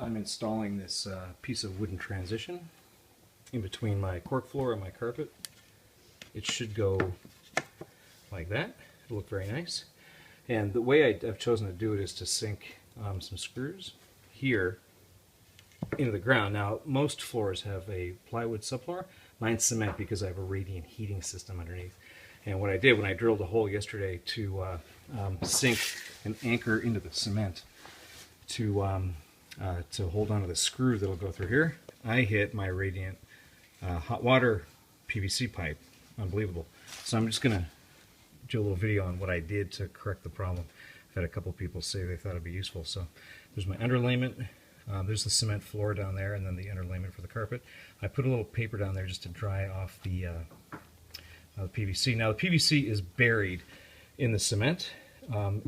I'm installing this piece of wooden transition in between my cork floor and my carpet. It should go like that. It'll look very nice. And the way I've chosen to do it is to sink some screws here into the ground. Now, most floors have a plywood subfloor. Mine's cement because I have a radiant heating system underneath. And what I did when I drilled a hole yesterday to sink an anchor into the cement to hold onto the screw that'll go through here, I hit my radiant hot water PVC pipe. Unbelievable. So I'm just going to do a little video on what I did to correct the problem. I've had a couple people say they thought it'd be useful. So there's my underlayment. There's the cement floor down there, and then the underlayment for the carpet. I put a little paper down there just to dry off the PVC. Now the PVC is buried in the cement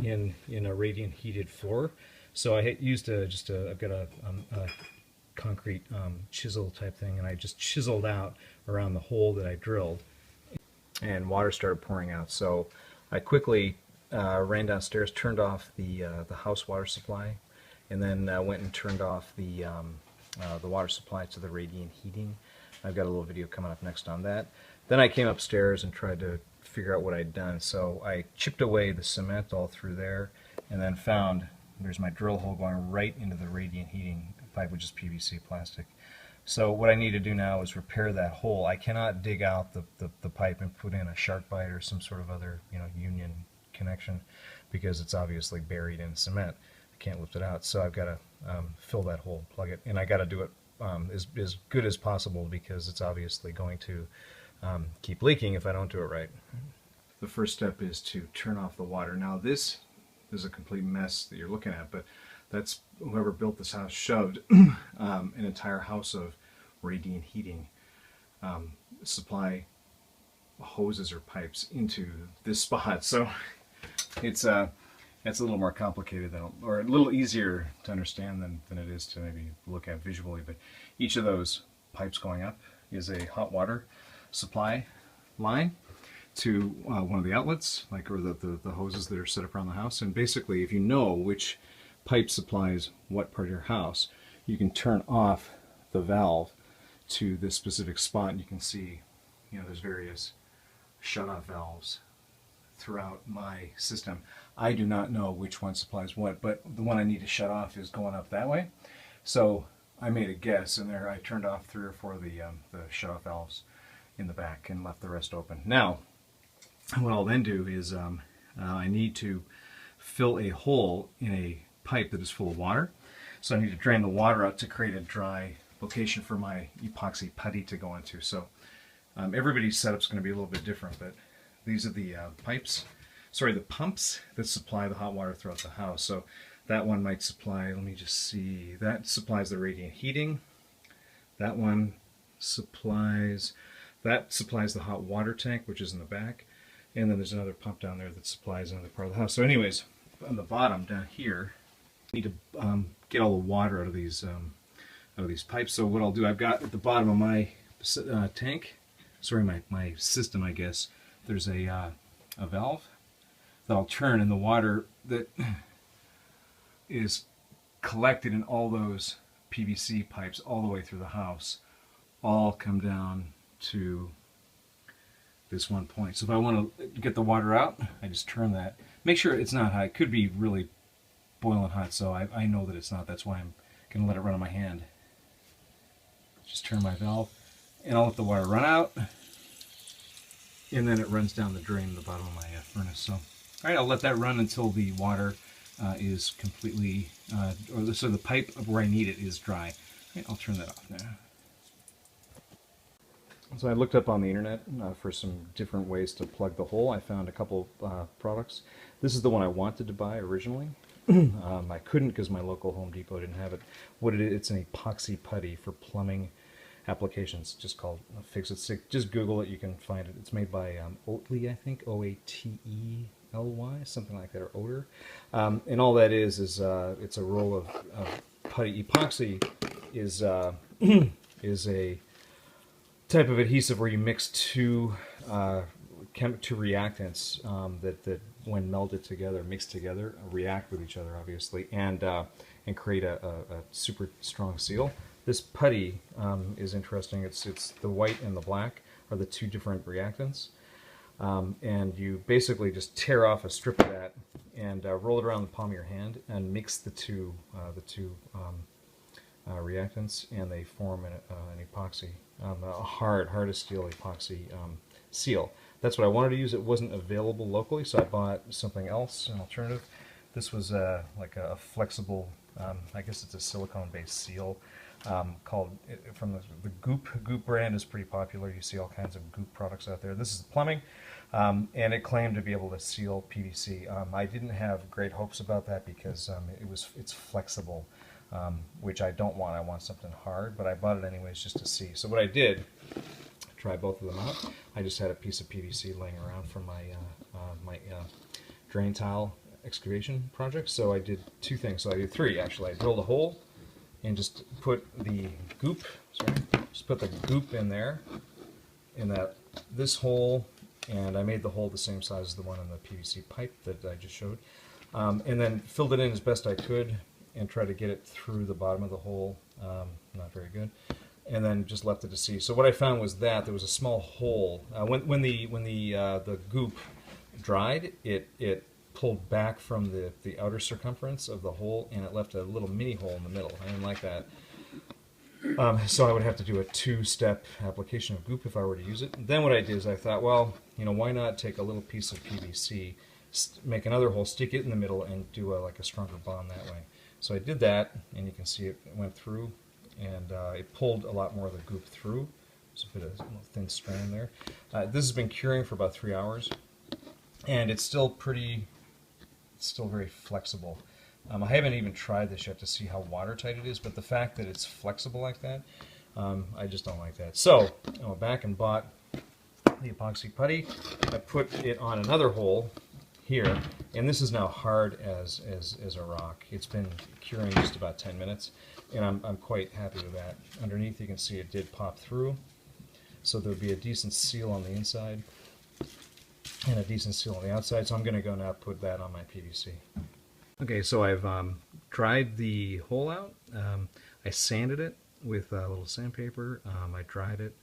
in a radiant heated floor. So I used I've got a concrete chisel type thing, and I just chiseled out around the hole that I drilled, and water started pouring out. So I quickly ran downstairs, turned off the house water supply, and then went and turned off the water supply to the radiant heating. I've got a little video coming up next on that. Then I came upstairs and tried to figure out what I'd done. So I chipped away the cement all through there, and then found there's my drill hole going right into the radiant heating pipe, which is PVC plastic. So what I need to do now is repair that hole. I cannot dig out the pipe and put in a shark bite or some sort of other union connection, because it's obviously buried in cement. I can't lift it out. So I've got to fill that hole, plug it, and I got to do it as good as possible, because it's obviously going to keep leaking if I don't do it right. The first step is to turn off the water. Now this is a complete mess that you're looking at, but that's whoever built this house shoved an entire house of radiant heating supply hoses or pipes into this spot. So it's a little more complicated or a little easier to understand than it is to maybe look at visually. But each of those pipes going up is a hot water supply line to one of the outlets, or the hoses that are set up around the house. And basically, if you know which pipe supplies what part of your house, you can turn off the valve to this specific spot, and you can see, there's various shut-off valves throughout my system. I do not know which one supplies what, but the one I need to shut off is going up that way. So I made a guess, and there I turned off 3 or 4 of the shut-off valves in the back and left the rest open. Now, what I'll then do is I need to fill a hole in a pipe that is full of water. So I need to drain the water out to create a dry location for my epoxy putty to go into. So everybody's setup's going to be a little bit different, but these are the the pumps that supply the hot water throughout the house. So that one might supply, let me just see, that supplies the radiant heating. That one supplies the hot water tank, which is in the back. And then there's another pump down there that supplies another part of the house. So anyways, on the bottom down here, I need to get all the water out of these pipes. So what I'll do, I've got at the bottom of my tank, my system, I guess, there's a valve that I'll turn, and the water that is collected in all those PVC pipes all the way through the house all come down to this one point. So if I want to get the water out, I just turn that. Make sure it's not hot. It could be really boiling hot, so I know that it's not. That's why I'm going to let it run on my hand. Just turn my valve, and I'll let the water run out, and then it runs down the drain in the bottom of my furnace. So, all right, I'll let that run until the water is completely, so the pipe of where I need it is dry. Okay, I'll turn that off now. So I looked up on the internet for some different ways to plug the hole. I found a couple products. This is the one I wanted to buy originally. I couldn't because my local Home Depot didn't have it. What it is, it's an epoxy putty for plumbing applications, just called Fix-It-Stick. Just Google it, you can find it. It's made by Oatey, I think, O-A-T-E-L-Y, something like that, or Odor. And all that is it's a roll of putty. Epoxy is is a type of adhesive where you mix two two reactants that when melded together, mixed together, react with each other, obviously, and create a super strong seal. This putty is interesting. It's the white and the black are the two different reactants, and you basically just tear off a strip of that and roll it around the palm of your hand and mix the two reactants, and they form an epoxy, a hard as steel epoxy seal. That's what I wanted to use. It wasn't available locally, so I bought something else, an alternative. This was like a flexible, I guess it's a silicone-based seal called, from the Goop. Goop brand is pretty popular. You see all kinds of Goop products out there. This is plumbing, and it claimed to be able to seal PVC. I didn't have great hopes about that because it's flexible, which I don't want. I want something hard, but I bought it anyways just to see. So what I did, try both of them out. I just had a piece of PVC laying around from my drain tile excavation project. So I did two things. So I did three actually. I drilled a hole and just put the goop. Just put the goop in there, in this hole, and I made the hole the same size as the one in the PVC pipe that I just showed, and then filled it in as best I could and tried to get it through the bottom of the hole. Not very good. And then just left it to see. So what I found was that there was a small hole. When the goop dried, it pulled back from the outer circumference of the hole, and it left a little mini hole in the middle. I didn't like that. So I would have to do a two-step application of goop if I were to use it. And then what I did is I thought, well, why not take a little piece of PVC, make another hole, stick it in the middle, and do like a stronger bond that way. So I did that, and you can see it went through. And it pulled a lot more of the goop through. So put a thin strand there. This has been curing for about 3 hours, and it's still very flexible. I haven't even tried this yet to see how watertight it is, but the fact that it's flexible like that, I just don't like that. So I went back and bought the epoxy putty. I put it on another hole here, and this is now hard as a rock. It's been curing just about 10 minutes, and I'm quite happy with that. Underneath you can see it did pop through, so there'll be a decent seal on the inside and a decent seal on the outside, so I'm going to go now put that on my PVC. Okay, so I've dried the hole out. I sanded it with a little sandpaper. I dried it.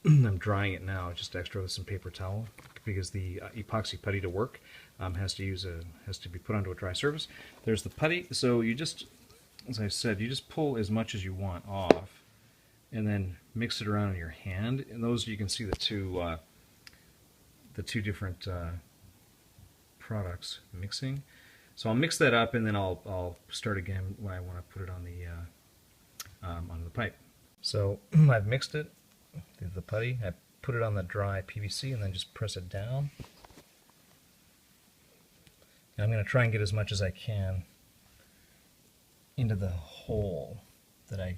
I'm drying it now, just extra with some paper towel, because the epoxy putty to work has to be put onto a dry surface. There's the putty, so you just, as I said, you just pull as much as you want off, and then mix it around in your hand. And those, you can see the two different products mixing. So I'll mix that up, and then I'll start again when I want to put it on the pipe. So I've mixed it. The putty, I put it on the dry PVC and then just press it down. And I'm going to try and get as much as I can into the hole that I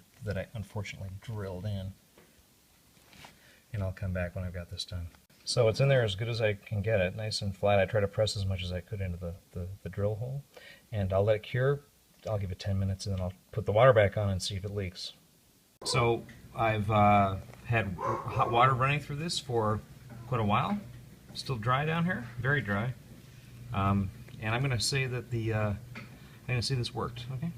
unfortunately drilled in. And I'll come back when I've got this done. So it's in there as good as I can get it, nice and flat. I try to press as much as I could into the drill hole. And I'll let it cure. I'll give it 10 minutes, and then I'll put the water back on and see if it leaks. So I've had hot water running through this for quite a while. Still dry down here, very dry. And I'm going to say that this worked. Okay.